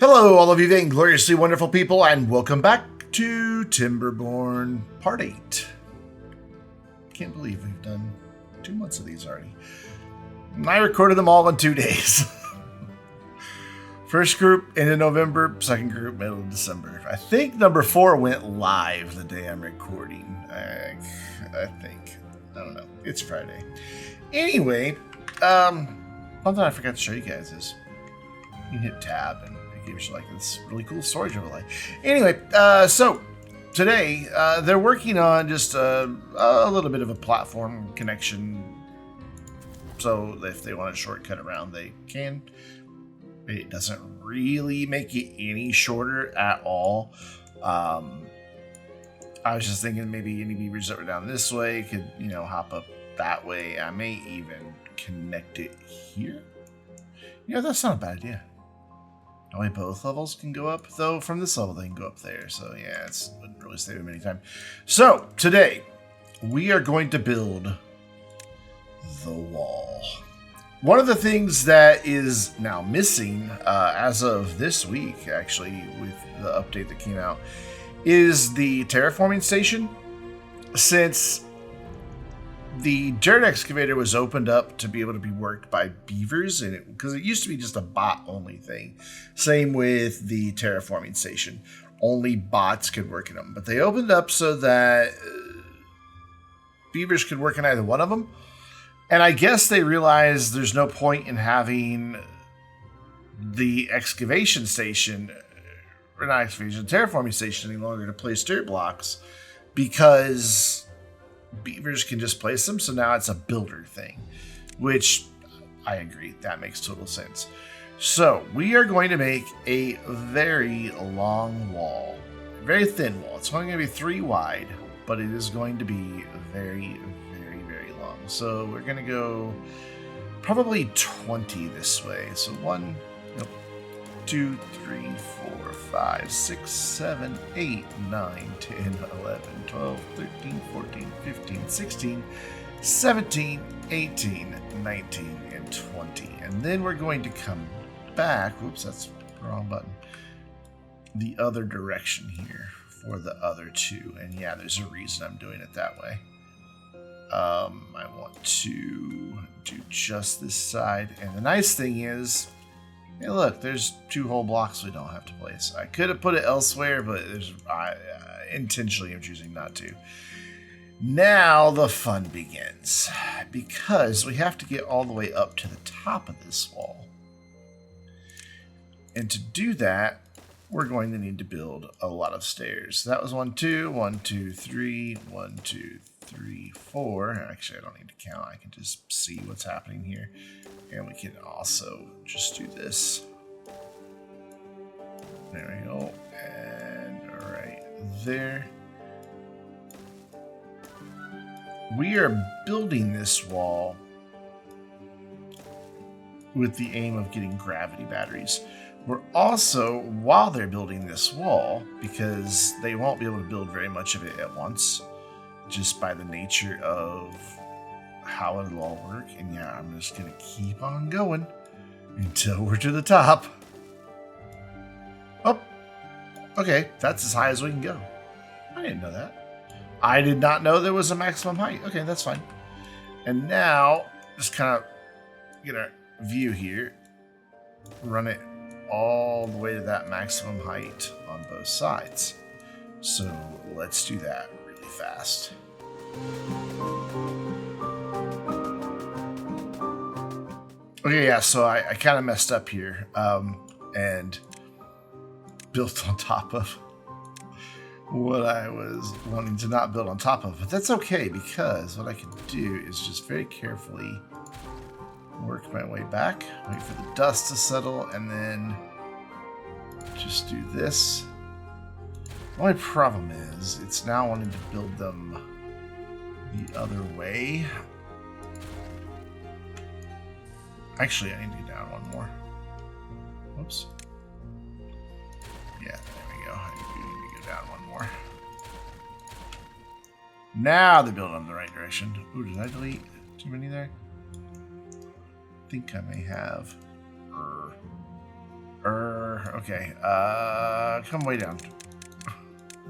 Hello, all of you vaingloriously wonderful people, and welcome back to Timberborn Part 8. Can't believe we've done 2 months of these already. And I recorded them all in 2 days. First group, end of November. Second group, middle of December. I think number 4 went live the day I'm recording. I think. I don't know. It's Friday. Anyway, something I forgot to show you guys is you can hit tab and it gives you like this really cool storage overlay. Anyway, so today they're working on just a little bit of a platform connection. So if they want to shortcut around, they can. It doesn't really make it any shorter at all. I was just thinking maybe any beavers that were down this way could, hop up that way. I may even connect it here. That's not a bad idea. That way both levels can go up, though from this level they can go up there. So yeah, it wouldn't really save them any time. So today we are going to build the wall. One of the things that is now missing as of this week, actually, with the update that came out, is the terraforming station. Since the dirt excavator was opened up to be able to be worked by beavers, and because it used to be just a bot-only thing. Same with the terraforming station. Only bots could work in them. But they opened up so that beavers could work in either one of them. And I guess they realized there's no point in having the excavation station, or not excavation, terraforming station any longer to place dirt blocks, because beavers can just place them. So now it's a builder thing, which I agree, that makes total sense. So we are going to make a very long wall, very thin wall. It's only going to be 3 wide, but it is going to be very, very long. So we're going to go probably 20 this way. So 1, 2, 3, 4, 5, 6, 7, 8, 9, 10, 11, 12, 13, 14, 15, 16, 17, 18, 19, and 20. And then we're going to come back. Whoops, that's the wrong button. The other direction here for the other 2. And yeah, there's a reason I'm doing it that way. I want to do just this side. And the nice thing is, hey, look, there's 2 whole blocks we don't have to place. I could have put it elsewhere, but intentionally I'm choosing not to. Now the fun begins, because we have to get all the way up to the top of this wall. And to do that, we're going to need to build a lot of stairs. That was 1, 2, 1, 2, 3, 1, 2, 3, 4. Actually, I don't need to count. I can just see what's happening here. And we can also just do this. There we go. And right there. We are building this wall with the aim of getting gravity batteries. We're also, while they're building this wall, because they won't be able to build very much of it at once, just by the nature of how it'll all work. And yeah, I'm just gonna keep on going until we're to the top. Oh, okay, that's as high as we can go. I didn't know that. I did not know there was a maximum height. Okay, that's fine. And now, just kind of get our view here. Run it all the way to that maximum height on both sides. So let's do that really fast. Okay, yeah, so I kind of messed up here and built on top of what I was wanting to not build on top of. But that's okay, because what I can do is just very carefully work my way back, wait for the dust to settle, and then just do this. The only problem is it's now wanting to build them the other way. Actually, I need to go down 1 more. Whoops. Yeah, there we go. I need to go down 1 more. Now they're building in the right direction. Ooh, did I delete too many there? I think I may have. Okay. Come way down.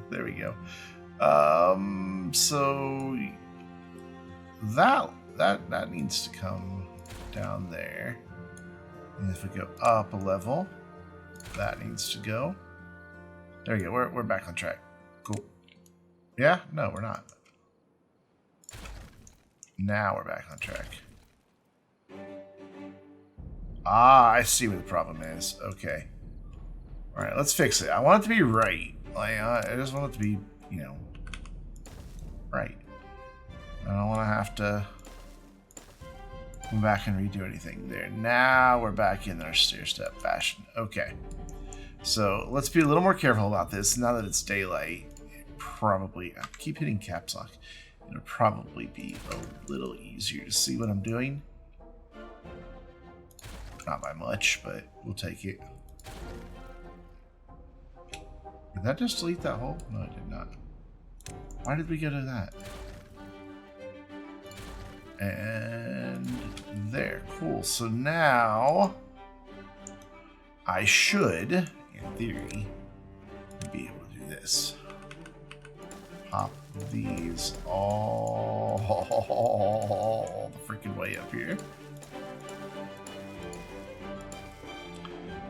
There we go. So that needs to come down there. And if we go up a level, that needs to go. There we go. We're back on track. Cool. Yeah? No, we're not. Now we're back on track. Ah, I see what the problem is. Okay. All right, let's fix it. I want it to be right. Like, I just want it to be, you know, right. I don't want to have to come back and redo anything there. Now we're back in our stair-step fashion. Okay. So let's be a little more careful about this. Now that it's daylight, I keep hitting caps lock. It'll probably be a little easier to see what I'm doing. Not by much, but we'll take it. Did that just delete that hole? No, it did not. Why did we go to that? And there, cool. So now I should, in theory, be able to do this. Pop these all the freaking way up here.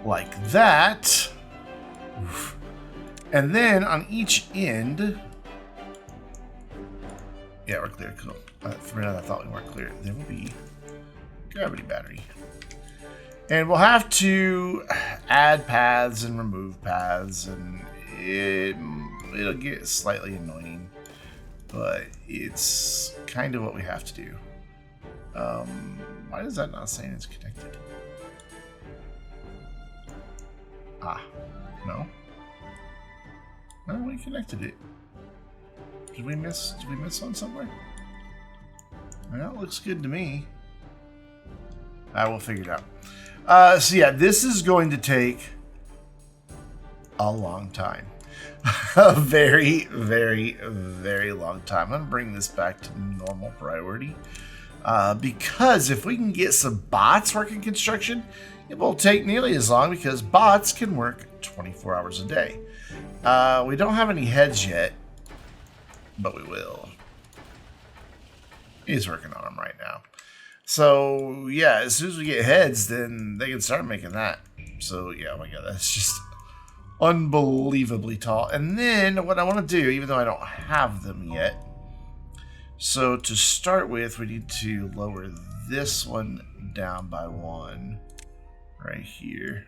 Like that. Oof. And then on each end, yeah, we're clear. Cool. For a minute, I thought we weren't clear. There will be gravity battery. And we'll have to add paths and remove paths, and it'll get slightly annoying, but it's kind of what we have to do. Why is that not saying it's connected? Ah, no. No, we connected it. Did we miss one somewhere? Well, it looks good to me. I will figure it out. So yeah, this is going to take a long time. A very, very, very long time. I'm going to bring this back to normal priority. Because if we can get some bots working construction, it won't take nearly as long because bots can work 24 hours a day. We don't have any heads yet, but we will. He's working on them right now. So, yeah, as soon as we get heads, then they can start making that. So, yeah, oh my god, that's just unbelievably tall. And then what I want to do, even though I don't have them yet, so to start with, we need to lower this one down by one right here.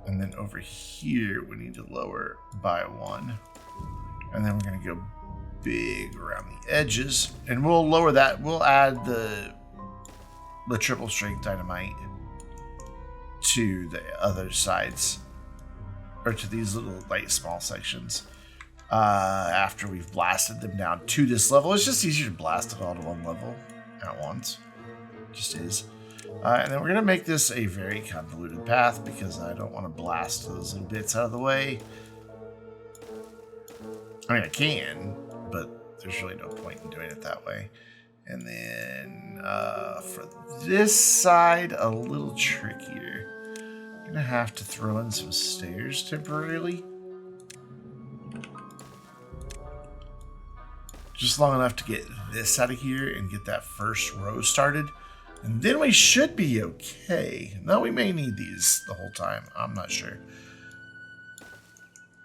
And then over here, we need to lower by one. And then we're going to go big around the edges. And we'll lower that. We'll add the triple strength dynamite to the other sides. Or to these little, like, small sections. After we've blasted them down to this level. It's just easier to blast it all to one level at once. It just is. And then we're going to make this a very convoluted path because I don't want to blast those little bits out of the way. I mean, I can, but there's really no point in doing it that way. And then for this side, a little trickier. I'm going to have to throw in some stairs temporarily. Just long enough to get this out of here and get that first row started. And then we should be okay. No, we may need these the whole time. I'm not sure.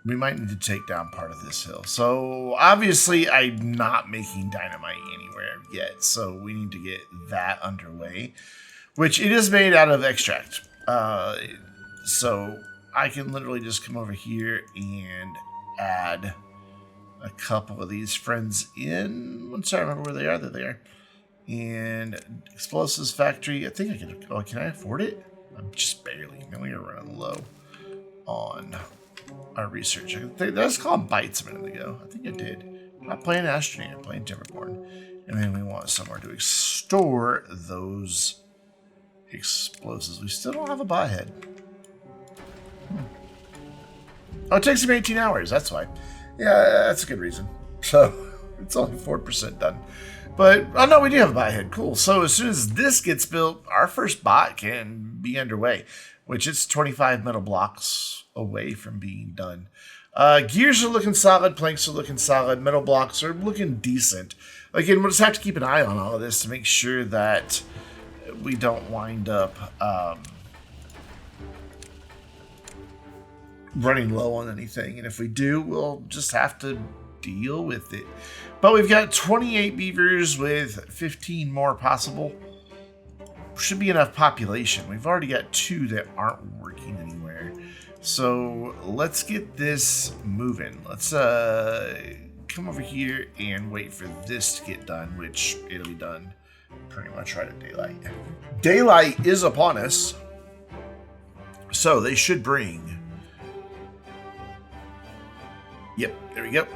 We might need to take down part of this hill. So, obviously, I'm not making dynamite anywhere yet. So, we need to get that underway. Which, it is made out of extract. So, I can literally just come over here and add a couple of these friends in. Once I remember where they are, there they are. And explosives factory. I think I can. Oh, can I afford it? I'm just barely. Man, we are running low on our research. I think that's called bytes a minute ago. I think I did. I'm not playing Astronaut. I'm playing Timberborn. And then we want somewhere to store those explosives. We still don't have a bot head. Oh, it takes him 18 hours. That's why. Yeah, that's a good reason. So it's only 4% done. But, oh no, we do have a bot head. Cool. So as soon as this gets built, our first bot can be underway, which it's 25 metal blocks away from being done. Gears are looking solid. Planks are looking solid. Metal blocks are looking decent. Again, we'll just have to keep an eye on all of this to make sure that we don't wind up running low on anything. And if we do, we'll just have to deal with it. But we've got 28 beavers with 15 more possible. Should be enough population. We've already got 2 that aren't working anywhere. So let's get this moving. Let's come over here and wait for this to get done, which it'll be done pretty much right at daylight. Daylight is upon us. So they should bring... Yep, there we go.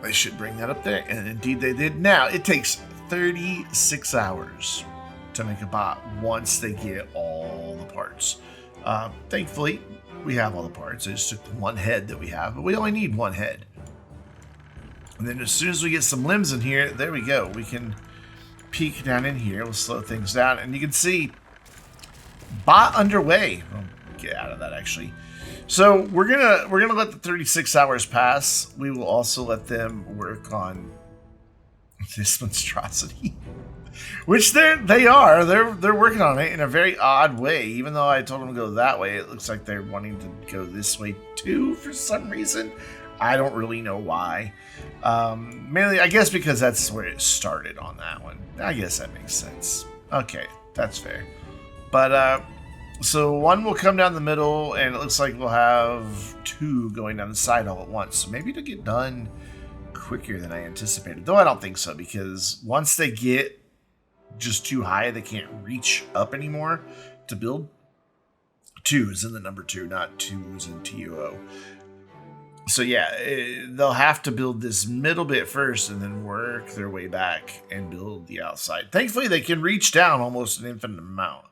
They should bring that up there. And indeed they did. Now, it takes 36 hours to make a bot once they get all the parts. Thankfully, we have all the parts. I just took the 1 head that we have, but we only need 1 head. And then as soon as we get some limbs in here, there we go. We can peek down in here. We'll slow things down. And you can see bot underway. I'll get out of that, actually. So we're gonna let the 36 hours pass. We will also let them work on this monstrosity, which they are. They're working on it in a very odd way. Even though I told them to go that way, it looks like they're wanting to go this way too for some reason. I don't really know why. Mainly, I guess because that's where it started on that one. I guess that makes sense. Okay, that's fair. But so 1 will come down the middle, and it looks like we'll have 2 going down the side all at once. So maybe it'll get done quicker than I anticipated. Though I don't think so, because once they get just too high, they can't reach up anymore to build. 2 is in the number 2, not 2 is in TUO. So yeah, they'll have to build this middle bit first and then work their way back and build the outside. Thankfully, they can reach down almost an infinite amount.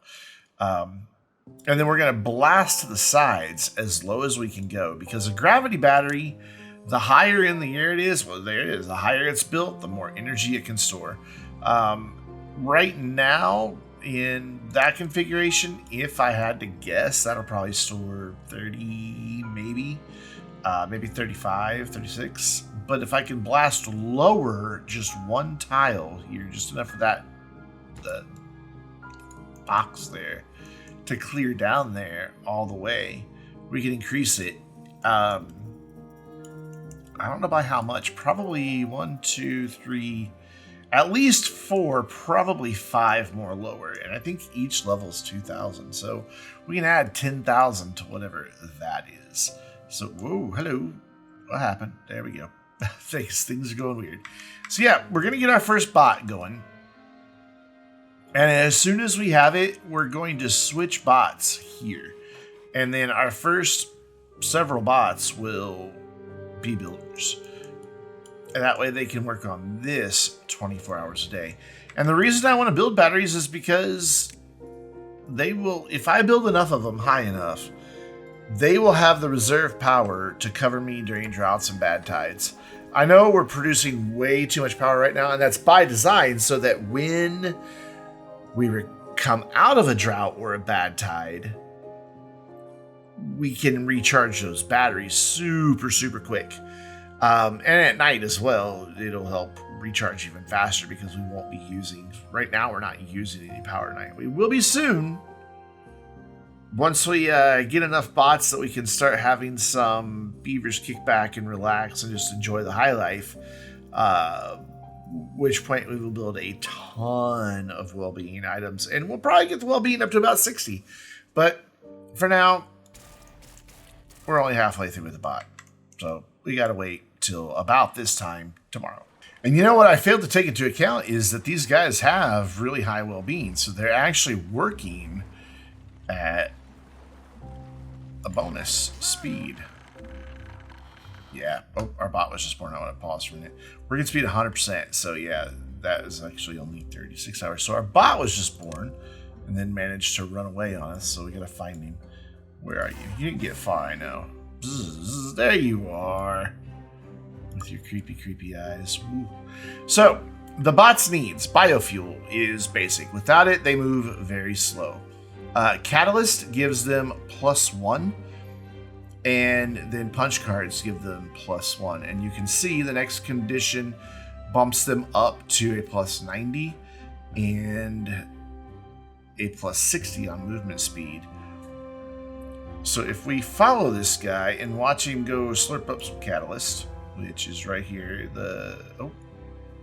And then we're going to blast to the sides as low as we can go, because a gravity battery, the higher in the air it is, well, there it is. The higher it's built, the more energy it can store. Right now, in that configuration, if I had to guess, that'll probably store 30, maybe 35, 36. But if I can blast lower, just 1 tile here, just enough for that the box there to clear down there all the way, we can increase it. I don't know by how much. Probably 1, 2, 3, at least 4, probably 5 more lower. And I think each level is 2,000. So we can add 10,000 to whatever that is. So, whoa, hello. What happened? There we go. Things are going weird. So yeah, we're going to get our first bot going. And as soon as we have it, we're going to switch bots here. And then our first several bots will be builders. And that way they can work on this 24 hours a day. And the reason I want to build batteries is because they will, if I build enough of them high enough, they will have the reserve power to cover me during droughts and bad tides. I know we're producing way too much power right now, and that's by design, so that when we come out of a drought or a bad tide, we can recharge those batteries super, super quick. And at night as well, it'll help recharge even faster because we won't be using... Right now, we're not using any power at night. We will be soon. Once we get enough bots that we can start having some beavers kick back and relax and just enjoy the high life, which point we will build a ton of well-being items, and we'll probably get the well-being up to about 60. But for now, we're only halfway through with the bot, so we gotta wait till about this time tomorrow. And you know what I failed to take into account is that these guys have really high well-being, so they're actually working at a bonus speed. Yeah. Oh, our bot was just born. I want to pause for a minute. Working speed 100%. So yeah, that is actually only 36 hours. So our bot was just born and then managed to run away on us. So we got to find him. Where are you? You didn't get far, I know. Bzz, there you are. With your creepy, creepy eyes. Woo. So The bot's needs. Biofuel is basic. Without it, they move very slow. Catalyst gives them +1. And then punch cards give them +1. And you can see the next condition bumps them up to a +90 and a +60 on movement speed. So if we follow this guy and watch him go slurp up some catalyst, which is right here,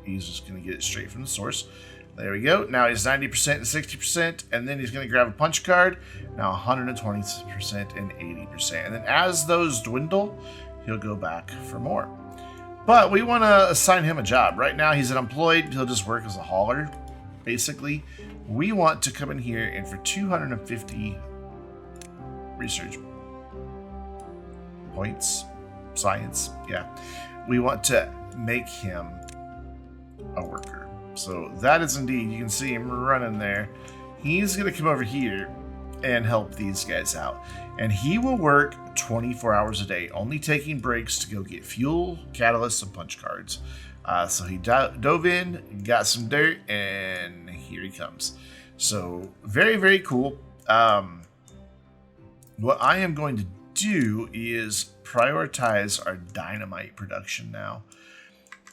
he's just going to get it straight from the source. There we go. Now he's 90% and 60%, and then he's going to grab a punch card. Now 120% and 80%. And then as those dwindle, he'll go back for more. But we want to assign him a job. Right now he's unemployed. He'll just work as a hauler, basically. We want to come in here and for 250 research points, science, yeah. We want to make him a worker. So that is indeed, you can see him running there. He's going to come over here and help these guys out. And he will work 24 hours a day, only taking breaks to go get fuel, catalysts, and punch cards. So he dove in, got some dirt, and here he comes. So very, very cool. What I am going to do is prioritize our dynamite production now.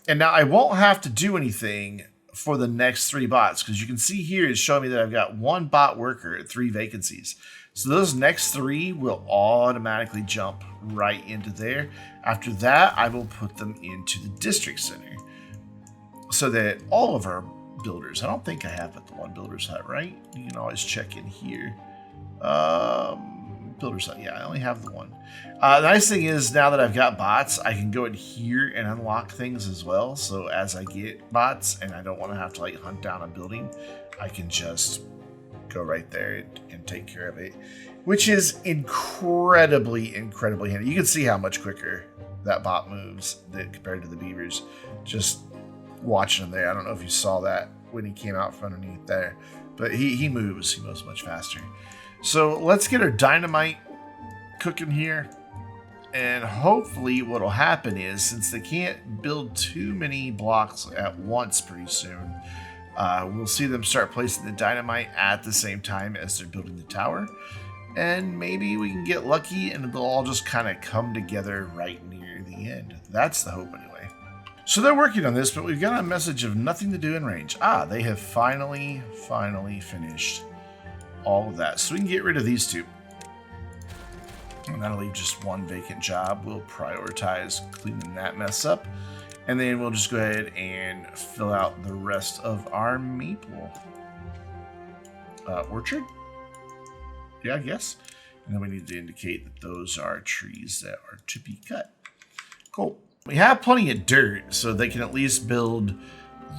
And now I won't have to do anything for the next 3 bots, because you can see here it's showing me that I've got 1 bot worker at 3 vacancies. So those next 3 will automatically jump right into there. After that, I will put them into the district center so that all of our builders, I don't think I have but the 1 builder's hut, right? You can always check in here. Builder's hut, yeah, I only have the 1. The nice thing is now that I've got bots, I can go in here and unlock things as well. So as I get bots and I don't want to have to like hunt down a building, I can just go right there and take care of it, which is incredibly handy. You can see how much quicker that bot moves compared to the beavers. Just watching him there, I don't know if you saw that when he came out from underneath there, but he moves much faster. So let's get our dynamite cooking here. And hopefully what'll happen is, since they can't build too many blocks at once pretty soon, we'll see them start placing the dynamite at the same time as they're building the tower. And maybe we can get lucky and they'll all just kind of come together right near the end. That's the hope anyway. So they're working on this, but we've got a message of nothing to do in range. They have finally finished all of that. So we can get rid of these 2. And that'll leave just 1 vacant job. We'll prioritize cleaning that mess up. And then we'll just go ahead and fill out the rest of our maple orchard. Yeah, I guess. And then we need to indicate that those are trees that are to be cut. Cool. We have plenty of dirt, so they can at least build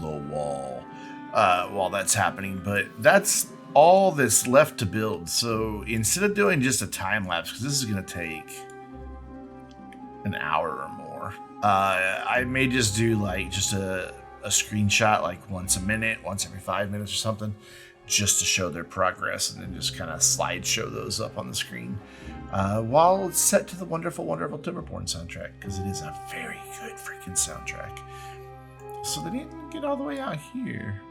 the wall while that's happening. But that's all that's left to build. So instead of doing just a time lapse, because this is going to take an hour or more, I may just do like just a screenshot like once a minute, once every 5 minutes or something, just to show their progress, and then just kind of slideshow those up on the screen while it's set to the wonderful Timberborn soundtrack, because it is a very good freaking soundtrack. So they didn't get all the way out here.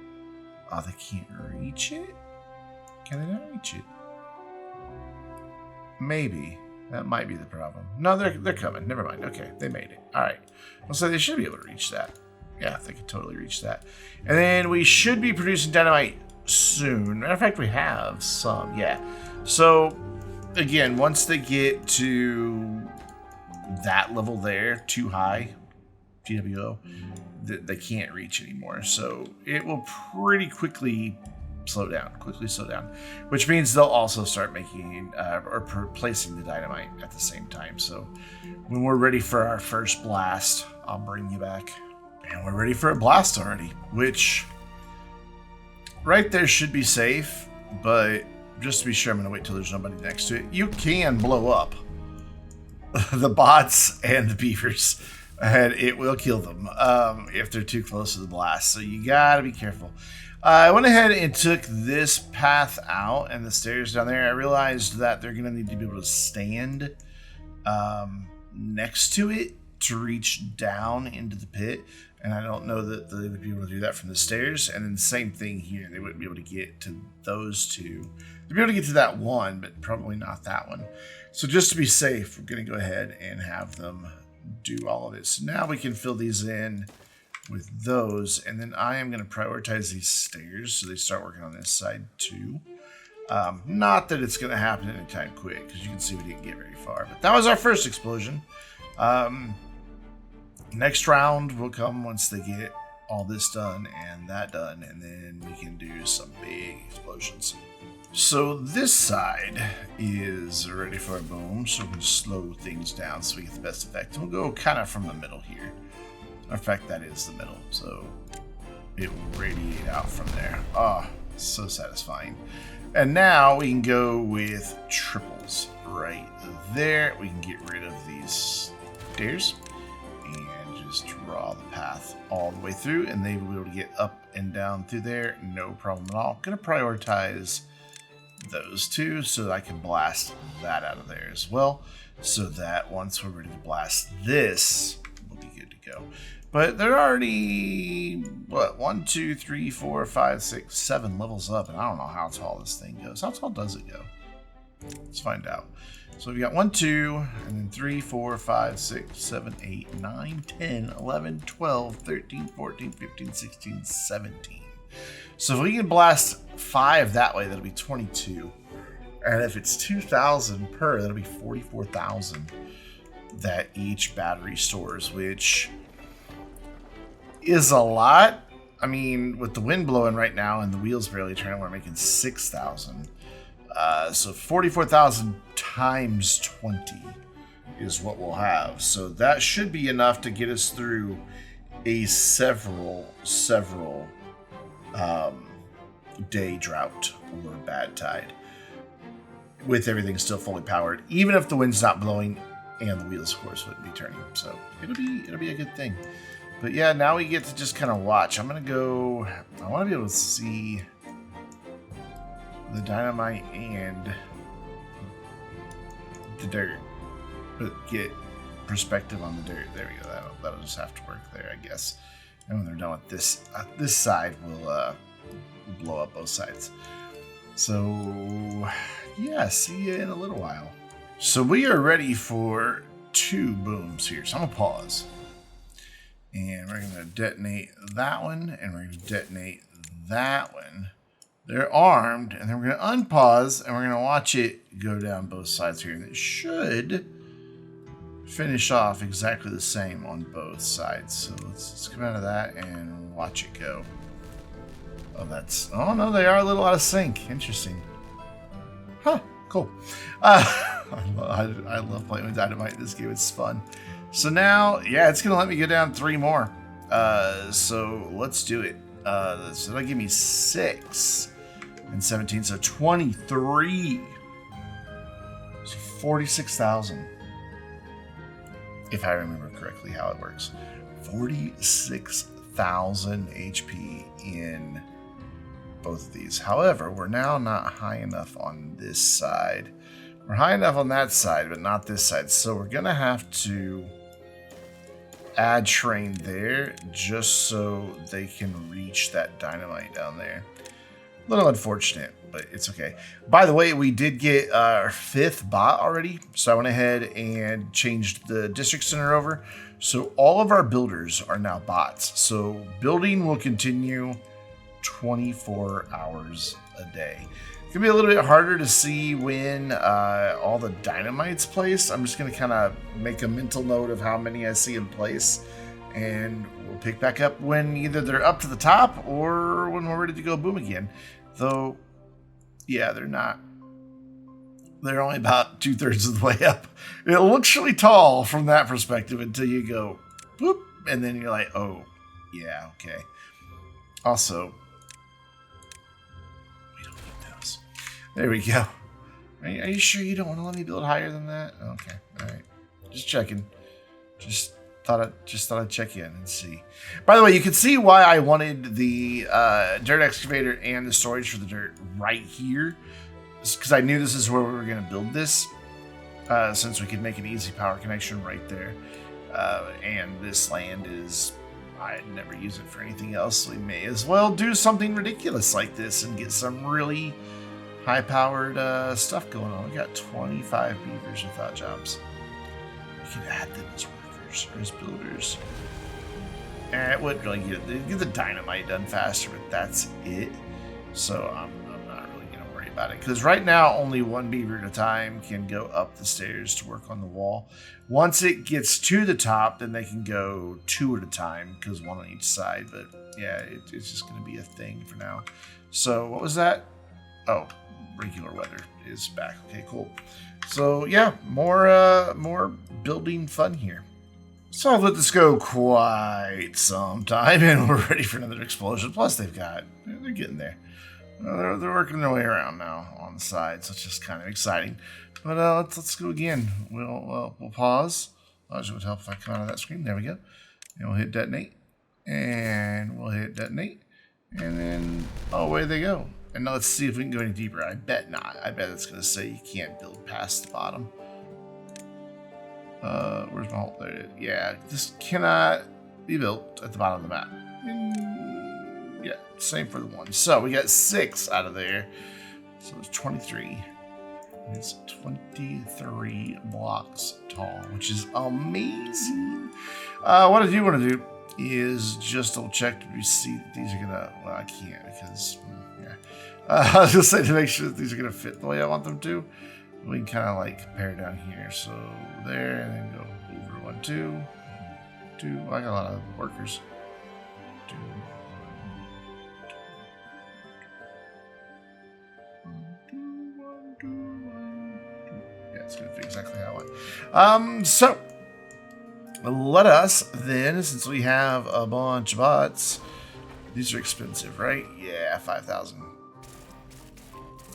They can't reach it? Can they not reach it? Maybe. That might be the problem. No, they're coming. Never mind. Okay, they made it. All right. Well, so they should be able to reach that. Yeah, they could totally reach that. And then we should be producing dynamite soon. Matter of fact, we have some. Yeah. So, again, once they get to that level there, too high, GWO, they can't reach anymore. So it will pretty quickly slow down, which means they'll also start making or placing the dynamite at the same time. So when we're ready for our first blast, I'll bring you back. And we're ready for a blast already, which right there should be safe, but just to be sure, I'm going to wait till there's nobody next to it. You can blow up the bots and the beavers, and it will kill them if they're too close to the blast. So you got to be careful. I went ahead and took this path out and the stairs down there. I realized that they're going to need to be able to stand next to it to reach down into the pit. And I don't know that they would be able to do that from the stairs. And then same thing here. They wouldn't be able to get to those two. They'd be able to get to that one, but probably not that one. So just to be safe, we're going to go ahead and have them do all of it. So now we can fill these in with those. And then I am going to prioritize these stairs so they start working on this side too. Not that it's going to happen anytime quick, because you can see we didn't get very far. But that was our first explosion. Next round will come once they get all this done and that done, and then we can do some big explosions. So this side is ready for a boom, so we can slow things down so we get the best effect. And we'll go kind of from the middle here. In fact, that is the middle, so it will radiate out from there. Oh, so satisfying. And now we can go with triples right there. We can get rid of these stairs and just draw the path all the way through, and they will be able to get up and down through there, no problem at all. I'm going to prioritize those two so that I can blast that out of there as well, so that once we're ready to blast this, we'll be good to go. But they're already, what, 1, 2, 3, 4, 5, 6, 7 levels up, and I don't know how tall this thing goes. How tall does it go? Let's find out. So we've got 1, 2, and then 3, 4, 5, 6, 7, 8, 9, 10, 11, 12, 13, 14, 15, 16, 17. So if we can blast 5 that way, that'll be 22. And if it's 2,000 per, that'll be 44,000 that each battery stores, which is a lot. I mean, with the wind blowing right now and the wheels barely turning, we're making 6,000. So 44,000 times 20 is what we'll have. So that should be enough to get us through a several day drought or bad tide with everything still fully powered, even if the wind's not blowing and the wheels, of course, wouldn't be turning. So it'll be a good thing. But yeah, now we get to just kind of watch. I want to be able to see the dynamite and the dirt, but get perspective on the dirt. There we go. That'll just have to work there, I guess. And when they're done with this, this side will blow up both sides. So yeah, see you in a little while. So we are ready for 2 booms here. So I'm gonna pause. And we're going to detonate that one, and we're going to detonate that one. They're armed, and then we're going to unpause, and we're going to watch it go down both sides here. And it should finish off exactly the same on both sides. So let's come out of that and watch it go. Oh no, they are a little out of sync. Interesting. Huh, cool. I love playing with dynamite in this game. It's fun. So now, yeah, it's going to let me go down 3 more. So let's do it. So that'll give me 6 and 17. So 23. So 46,000. If I remember correctly how it works. 46,000 HP in both of these. However, we're now not high enough on this side. We're high enough on that side, but not this side. So we're going to have to add train there just so they can reach that dynamite down there. A little unfortunate, but it's okay. By the way, we did get our 5th bot already, so I went ahead and changed the district center over. So all of our builders are now bots. So building will continue 24 hours a day. It's gonna be a little bit harder to see when all the dynamite's placed. I'm just gonna kind of make a mental note of how many I see in place, and we'll pick back up when either they're up to the top or when we're ready to go boom again. Though, yeah, they're not. They're only about 2/3 of the way up. It looks really tall from that perspective until you go boop, and then you're like, oh, yeah, okay. Also, there we go. Are you sure you don't want to let me build higher than that? Okay, all right. Just checking. Just thought I'd check in and see. By the way, you can see why I wanted the dirt excavator and the storage for the dirt right here. Because I knew this is where we were going to build this, since we could make an easy power connection right there. And this land is, I'd never use it for anything else, so we may as well do something ridiculous like this and get some really high-powered stuff going on. We got 25 beavers without jobs. We can add them as workers or as builders. And it wouldn't really get the dynamite done faster, but that's it. So I'm not really going to worry about it. Because right now, only one beaver at a time can go up the stairs to work on the wall. Once it gets to the top, then they can go 2 at a time, because 1 on each side. But yeah, it's just going to be a thing for now. So what was that? Oh, regular weather is back. Okay, cool. So yeah, more building fun here. So I've let this go quite some time, and we're ready for another explosion. Plus, they're getting there. They're working their way around now on the side, so it's just kind of exciting. But let's go again. We'll pause. It would help if I come out of that screen. There we go. And we'll hit detonate, and we'll hit detonate, and then away they go. And now let's see if we can go any deeper. I bet not. I bet it's going to say you can't build past the bottom. Where's my hole? There it is. Yeah, this cannot be built at the bottom of the map. Yeah, same for the one. So we got 6 out of there. So it's 23. It's 23 blocks tall, which is amazing. What I do want to do is just double check to see that these are gonna. Well, I can't because yeah. I was gonna say to make sure that these are gonna fit the way I want them to. We can kind of like compare down here. So there, and then go over 1, 2, 2. I got a lot of workers. 2. Yeah, it's gonna fit exactly how I want. So let us then, since we have a bunch of bots, these are expensive, right? Yeah, 5,000.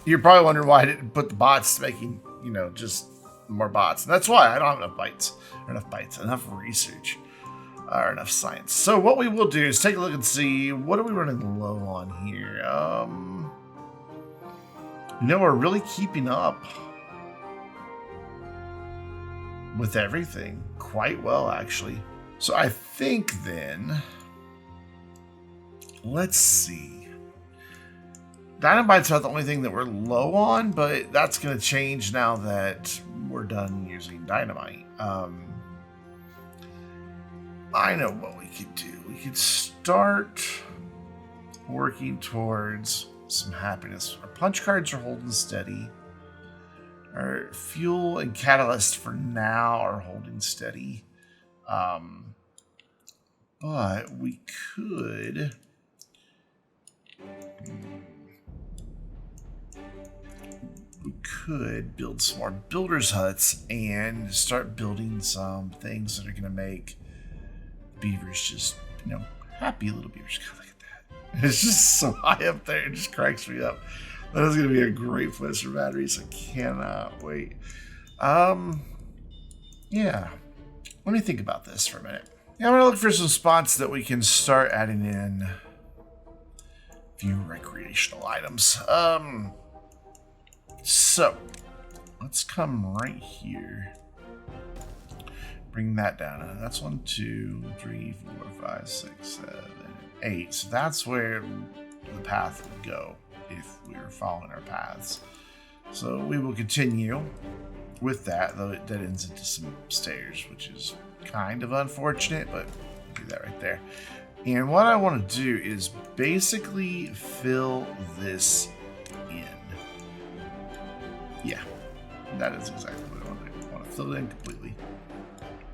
You're probably wondering why I didn't put the bots making, just more bots. And that's why I don't have enough research, or enough science. So what we will do is take a look and see, what are we running low on here? We're really keeping up with everything quite well, actually. So I think then, let's see. Dynamite's not the only thing that we're low on, but that's going to change now that we're done using dynamite. I know what we could do. We could start working towards some happiness. Our punch cards are holding steady. Our fuel and catalyst for now are holding steady. But we could... build some more builders huts and start building some things that are going to make beavers just, happy little beavers. God, look at that. It's just so high up there. It just cracks me up. That is going to be a great place for batteries. I cannot wait. Yeah. Let me think about this for a minute. Yeah, I'm going to look for some spots that we can start adding in a few recreational items. So, let's come right here. Bring that down. And that's 1, 2, 3, 4, 5, 6, 7, 8. So that's where the path would go if we were following our paths. So we will continue with that, though it dead ends into some stairs, which is kind of unfortunate, but we'll do that right there. And what I want to do is basically fill this in. Yeah, that is exactly what I want to do. I want to fill it in completely.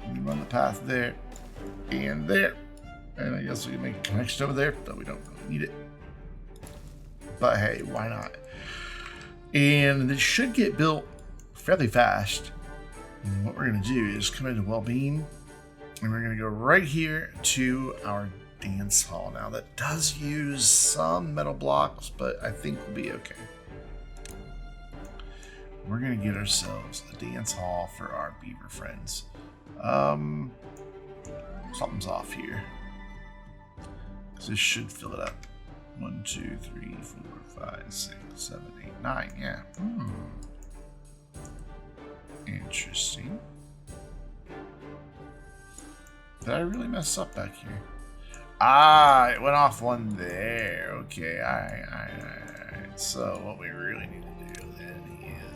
And run the path there and there. And I guess we can make a connection over there, though we don't really need it. But hey, why not? And this should get built fairly fast. And what we're going to do is come into well-being, and we're going to go right here to our dance hall. Now, that does use some metal blocks, but I think we'll be okay. We're going to get ourselves a dance hall for our beaver friends. Something's off here. This should fill it up. 1, 2, 3, 4, 5, 6, 7, 8, 9. Yeah. Interesting. Did I really mess up back here? Ah, it went off one there. Okay, alright. So what we really need to do then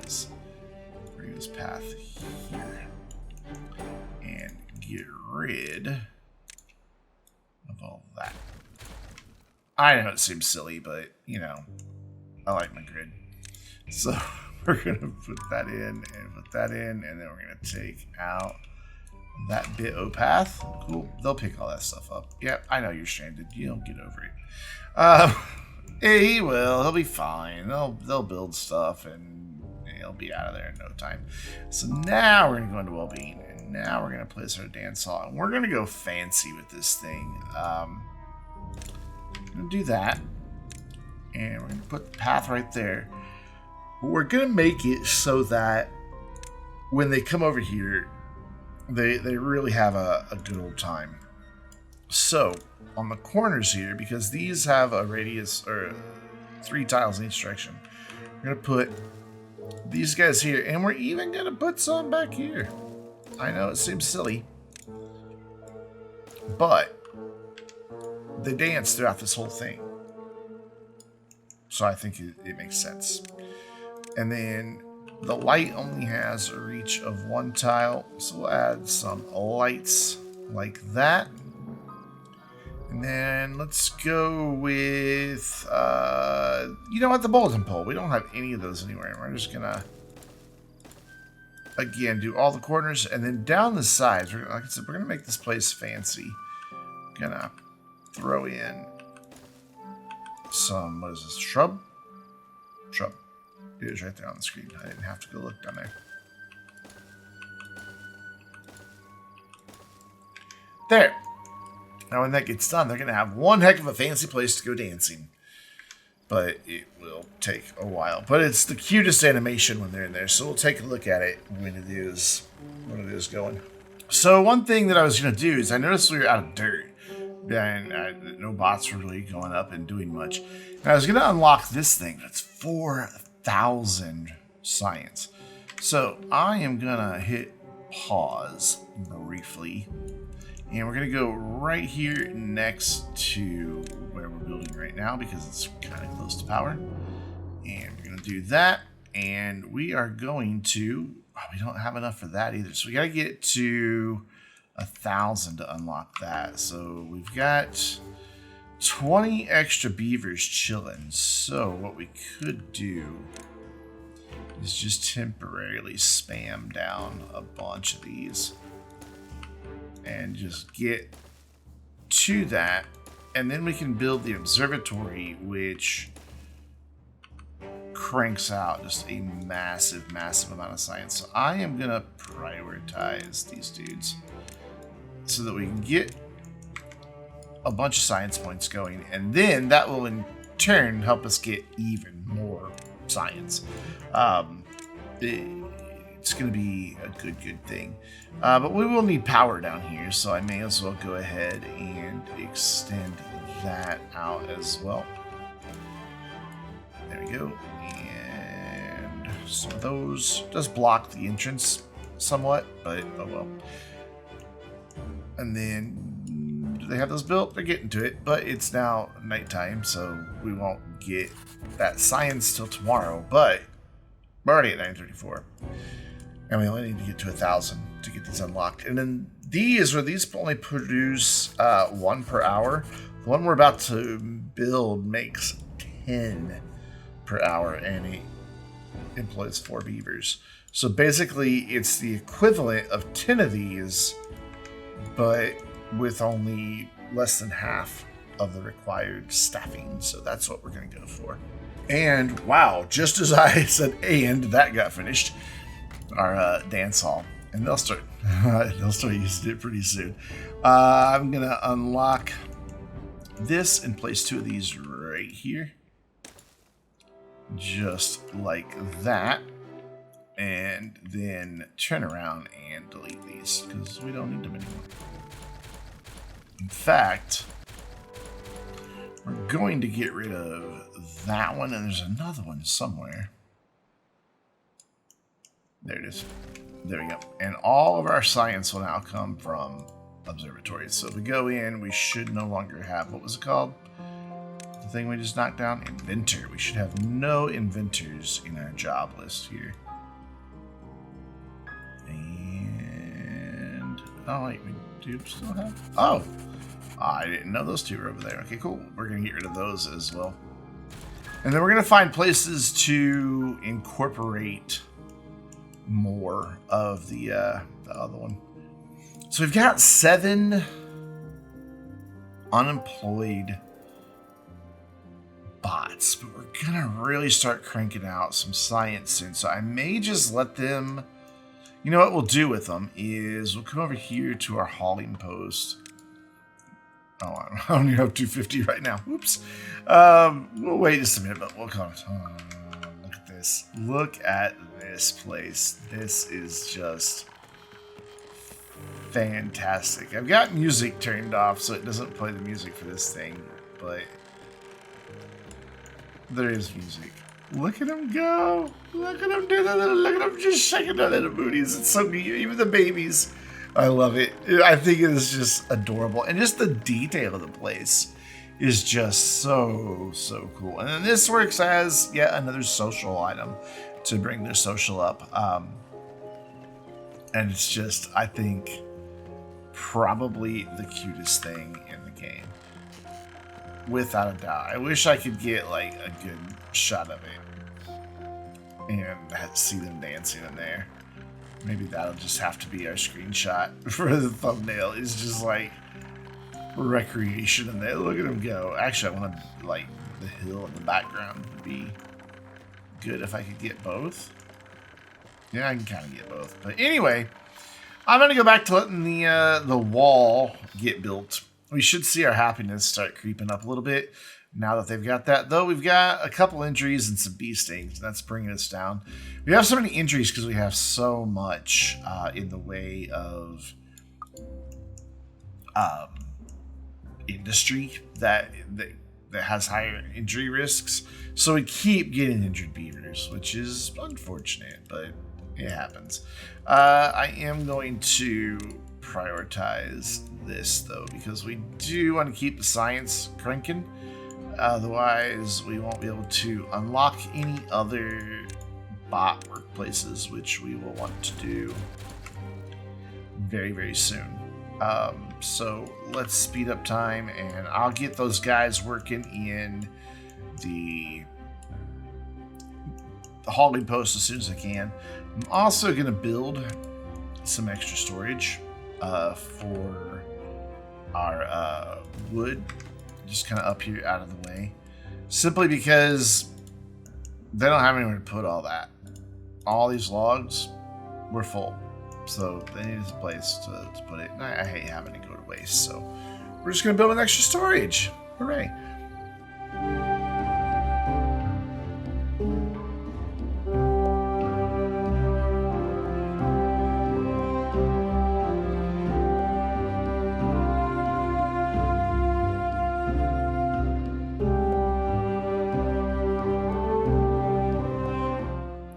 is bring this path here and get rid of all that. I know it seems silly, but you know, I like my grid. So we're gonna put that in and put that in, and then we're gonna take out that bit O path. Cool. They'll pick all that stuff up. Yep, I know you're stranded. You'll get over it. He will. He'll be fine. They'll build stuff and he'll be out of there in no time. So now we're gonna go into well-being, and now we're gonna place our dance hall, and we're gonna go fancy with this thing. Gonna do that, and we're gonna put the path right there. But we're gonna make it so that when they come over here, they really have a good old time. So on the corners here, because these have a radius or 3 tiles in each direction, we're gonna put these guys here, and we're even gonna put some back here. I know it seems silly, but they dance throughout this whole thing, so I think it makes sense. And then the light only has a reach of 1 tile, so we'll add some lights like that. And then let's go with, you know what, the bulletin pole. We don't have any of those anywhere. We're just gonna, again, do all the corners, and then down the sides, like I said, we're gonna make this place fancy. Gonna throw in some, what is this, shrub? Shrub. It is right there on the screen. I didn't have to go look down there. There. Now when that gets done, they're going to have one heck of a fancy place to go dancing. But it will take a while. But it's the cutest animation when they're in there, so we'll take a look at it when it is going. So one thing that I was going to do is I noticed we were out of dirt. And no bots were really going up and doing much. And I was going to unlock this thing. That's 4,000 science. So I am going to hit pause briefly. And we're going to go right here next to where we're building right now, because it's kind of close to power. And we're going to do that. And we are going to... Oh, we don't have enough for that either. So we got to get to 1,000 to unlock that. So we've got 20 extra beavers chilling. So what we could do is just temporarily spam down a bunch of these and just get to that, and then we can build the observatory, which cranks out just a massive amount of science. So I am gonna prioritize these dudes so that we can get a bunch of science points going, and then that will in turn help us get even more science. It's going to be a good thing. But we will need power down here, so I may as well go ahead and extend that out as well. There we go. And some of those does block the entrance somewhat, but oh well. And then, do they have those built? They're getting to it, but it's now nighttime, so we won't get that science till tomorrow, but we're already at 934. And we only need to get to 1,000 to get these unlocked. And then these only produce 1 per hour. The one we're about to build makes 10 per hour, and it employs 4 beavers. So basically, it's the equivalent of 10 of these, but with only less than half of the required staffing. So that's what we're going to go for. And wow, just as I said, and that got finished. Our dance hall, and they'll start using it pretty soon. I'm gonna unlock this and place 2 of these right here, just like that, and then turn around and delete these because we don't need them anymore. In fact, we're going to get rid of that one, and there's another one somewhere. There it is. There we go. And all of our science will now come from observatories. So if we go in, we should no longer have, what was it called? The thing we just knocked down? Inventor. We should have no inventors in our job list here. And, oh wait, we do still have, oh, I didn't know those two were over there. Okay, cool. We're going to get rid of those as well. And then we're going to find places to incorporate more of the other one. So we've got 7 unemployed bots, but we're going to really start cranking out some science soon. So I may just let them, you know what we'll do with them is we'll come over here to our hauling post. Oh, I only have 250 right now. Oops. We'll wait just a minute, but we'll come. Oh, look at this. Look at this place. This is just fantastic. I've got music turned off, so it doesn't play the music for this thing, but there is music. Look at him go. Look at him do that. Look at him just shaking their little booties. It's so cute. Even the babies. I love it. I think it is just adorable. And just the detail of the place is just so, so cool. And then this works as yet another social item to bring their social up. And it's just, I think, probably the cutest thing in the game. Without a doubt. I wish I could get like a good shot of it and see them dancing in there. Maybe that'll just have to be our screenshot for the thumbnail. It's just like recreation in there. Look at them go. Actually, I want to like the hill in the background would be good if I could get both. Yeah, I can kind of get both. But anyway, I'm going to go back to letting the wall get built. We should see our happiness start creeping up a little bit now that they've got that. Though we've got a couple injuries and some bee stings. That's bringing us down. We have so many injuries because we have so much in the way of industry that has higher injury risks. So we keep getting injured beavers, which is unfortunate, but it happens. I am going to prioritize this though, because we do want to keep the science cranking. Otherwise, we won't be able to unlock any other bot workplaces, which we will want to do very, very soon. So let's speed up time, and I'll get those guys working in the hauling post as soon as I can. I'm also going to build some extra storage for our wood, just kind of up here out of the way, simply because they don't have anywhere to put all that. All these logs were full, so they need a place to put it. And I hate having it go to waste, so we're just going to build an extra storage. Hooray.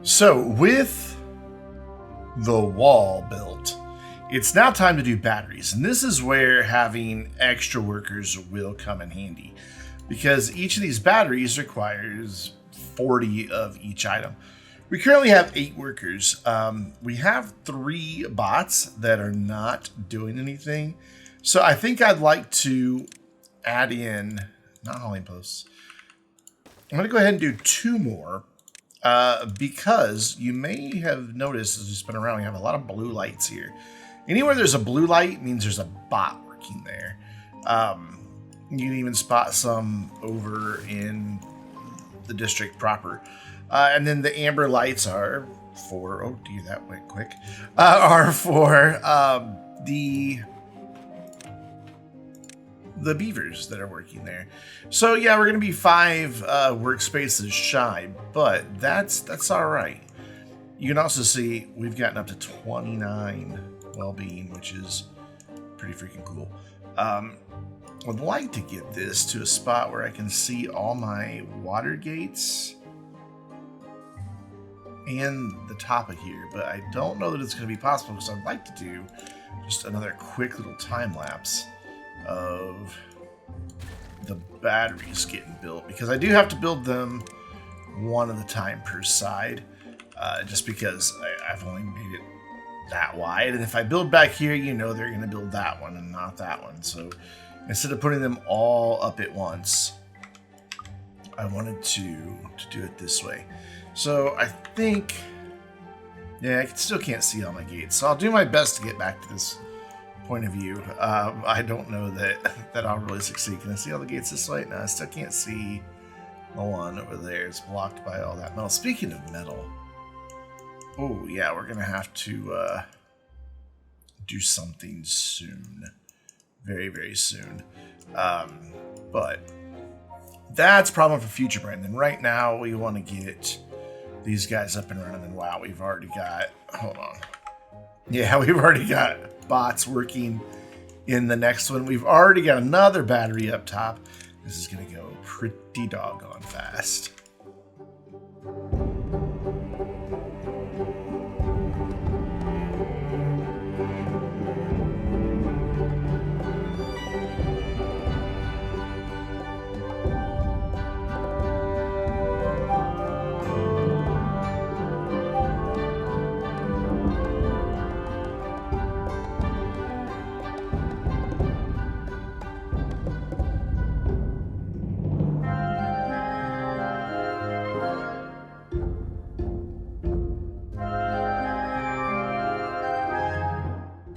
So with the wall built, it's now time to do batteries. And this is where having extra workers will come in handy, because each of these batteries requires 40 of each item. We currently have 8 workers. We have 3 bots that are not doing anything. So I think I'd like to add in, not hauling posts. I'm going to go ahead and do 2 more. Because you may have noticed as you spin around, we have a lot of blue lights here. Anywhere there's a blue light means there's a bot working there. You can even spot some over in the district proper. And then the amber lights are for, oh dear, that went quick, are for the beavers that are working there. So yeah, we're gonna be 5 workspaces shy, but that's all right. You can also see we've gotten up to 29 well-being, which is pretty freaking cool. Would like to get this to a spot where I can see all my water gates and the top of here, but I don't know that it's going to be possible because I'd like to do just another quick little time lapse of the batteries getting built, because I do have to build them one at a time per side, just because I've only made it that wide, and if I build back here, you know they're going to build that one and not that one. So instead of putting them all up at once, I wanted to do it this way. So I think, yeah, I still can't see all my gates, so I'll do my best to get back to this point of view. I don't know that I'll really succeed. Can I see all the gates this way? No, I still can't see the one over there. It's blocked by all that metal. Speaking of metal, oh yeah, we're gonna have to do something soon, very, very soon. But that's a problem for future Brandon. Right now, we want to get these guys up and running. And wow, we've already got, hold on. Yeah, we've already got bots working in the next one. We've already got another battery up top. This is going to go pretty doggone fast.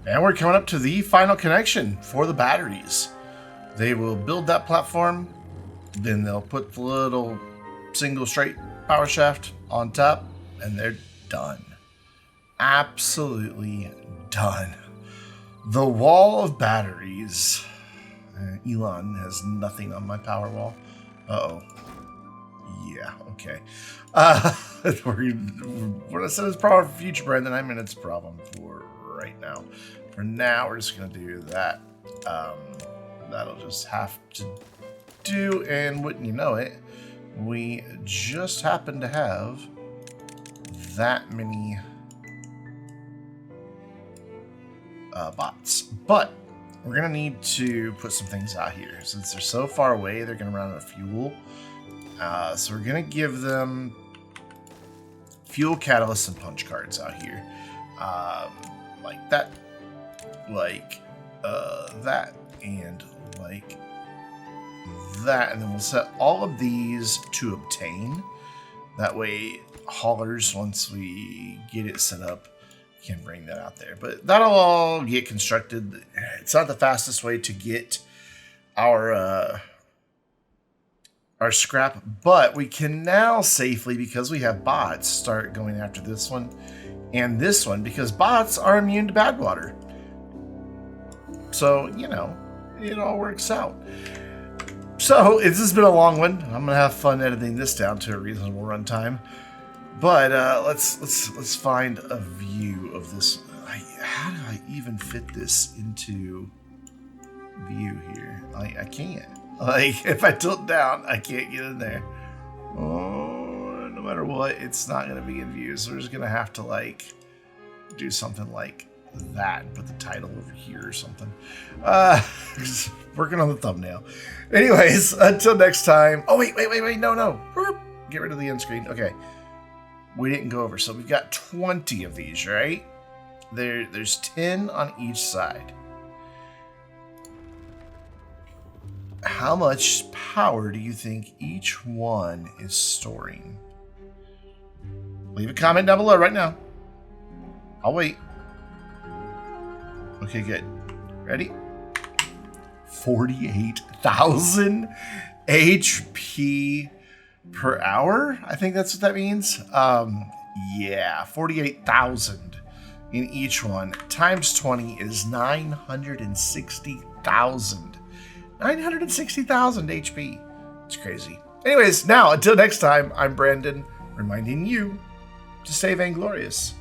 And we're coming up to the final connection for the batteries. They will build that platform, then they'll put the little single straight power shaft on top, and they're done. Absolutely done. The wall of batteries. Elon has nothing on my power wall. Uh-oh. Yeah, okay. When I said it's a problem for future Brandon, I mean it's a problem for right now. For now, we're just going to do that. That'll just have to do, and wouldn't you know it, we just happen to have that many bots. But we're going to need to put some things out here. Since they're so far away, they're going to run out of fuel. So we're going to give them fuel catalysts and punch cards out here. Like that. Like that, and like that, and then we'll set all of these to obtain. That way haulers, once we get it set up, can bring that out there. But that'll all get constructed. It's not the fastest way to get our scrap, but we can now safely, because we have bots, start going after this one and this one, because bots are immune to bad water. So, you know, it all works out. So, this has been a long one. I'm gonna have fun editing this down to a reasonable runtime. But let's find a view of this. How do I even fit this into view here? I can't. Like, if I tilt down, I can't get in there. Oh, no matter what, it's not gonna be in view. So we're just gonna have to like do something like that and put the title over here or something. Just working on the thumbnail. Anyways, until next time. Oh, wait, no. Get rid of the end screen. Okay. We didn't go over. So we've got 20 of these, right? There's 10 on each side. How much power do you think each one is storing? Leave a comment down below right now. I'll wait. Okay, good. Ready? 48,000 HP per hour? I think that's what that means. Yeah, 48,000 in each one. Times 20 is 960,000. 960,000 HP. It's crazy. Anyways, now, until next time, I'm Brandon, reminding you to stay vainglorious.